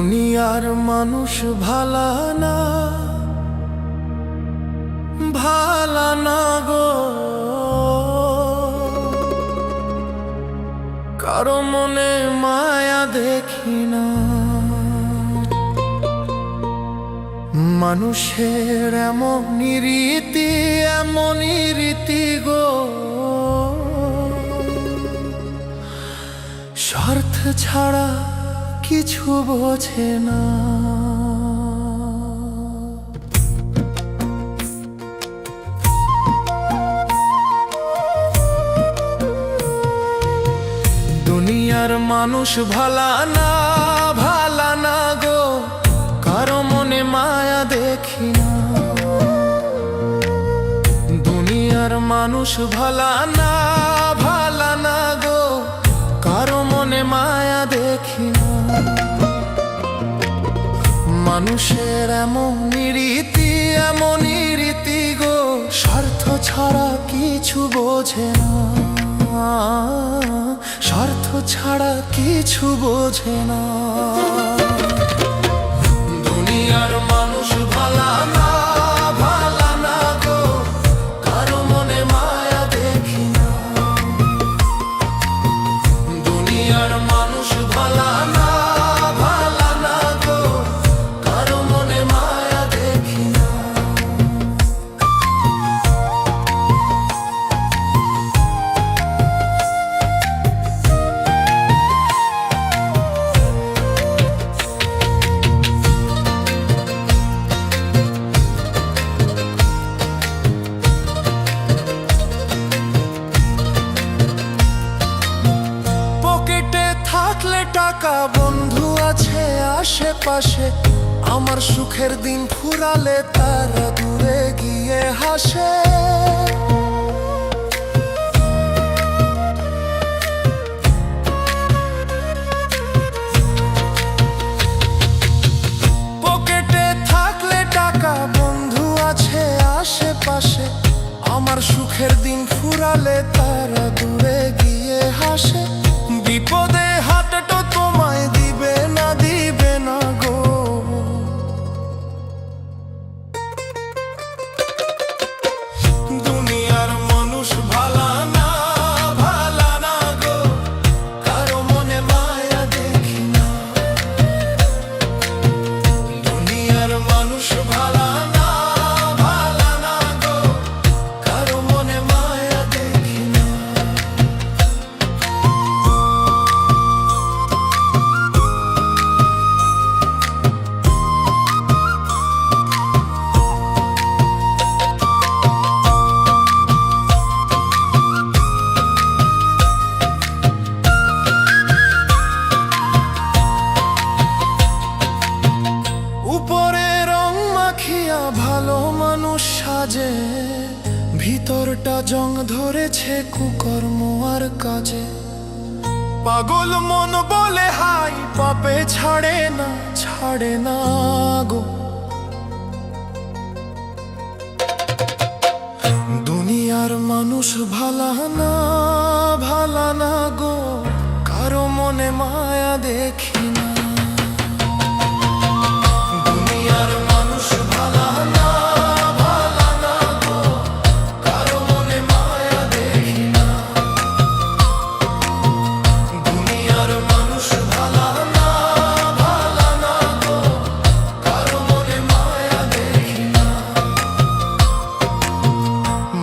দুনিয়ার মানুষ ভালা না, ভালা না গো। কারো মনে মায়া দেখি না। মানুষের এমনই রীতি, এমনই রীতি গো। স্বার্থ ছাড়া কিছু বোঝে না। দুনিয়ার মানুষ ভালা না, ভালা না গো। কারো মনে মায়া দেখি না। দুনিয়ার মানুষ ভালা না, ভালা না গো। কারো মনে মায়া দেখি না। মানুষের এমনই রীতি, এমনই রীতি গো। স্বার্থ ছাড়া কিছু বোঝে না। স্বার্থ ছাড়া কিছু বোঝে না। দুনিয়ার মানুষ ভালা না, ভালা না গো। কারো মনে মায়া দেখি না। দুনিয়ার মানুষ ভালা না, ভালা না গো। কারো মনে মায়া দেখি না। থাকলে টাকা, বন্ধু আছে আশেপাশে। আমার সুখের দিন ফুরালে তারা দূরে গিয়ে হাসে। পকেটে থাকলে টাকা, বন্ধু আছে আশেপাশে। আমার সুখের দিন ফুরালে তারা দূরে গিয়ে হাসে। বিপদে হাতটা তোমায় দিবে না, দিবে না গো। দুনিয়ার মানুষ ভালা না, ভালা না গো। কারো মনে মায়া দেখি না। দুনিয়ার মানুষ ভালা না, ভালা না গো। কারো মনে মায়া দেখি না। উপরে রং মাখিয়া ভালো মানুষ সাজে। ভিতরটা জং ধরেছে কুকর্ম আর কাজে। পাগল মন বলে হাই, পাপে ছাড়ে না, ছাড়ে না গো। দুনিয়ার মানুষ ভালা না, ভালা না গো। কারো মনে মায়া দেখি না। দুনিয়ার মানুষ ভালা না, ভালা না গো। কারো মনে মায়া দেখি না। দুনিয়ার মানুষ ভালা না, ভালা না গো। কারো মনে মায়া দেখি না।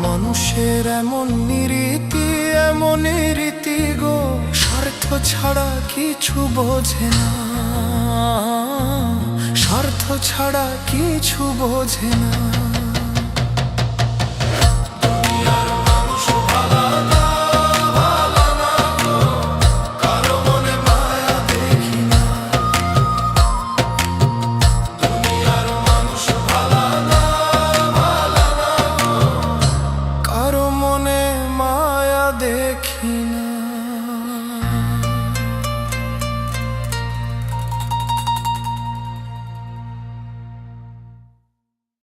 মানুষের এমনই রীতি, এমনই রীতি গো। স্বার্থ ছাড়া কিছু বোঝে না। স্বার্থ ছাড়া কিছু বোঝে না। দুনিয়ার মানুষ ভালা না, ভালা না গো। কারো মনে মায়া দেখি না। দুনিয়ার মানুষ ভালা না, ভালা না গো। কারো মনে মায়া দেখি না।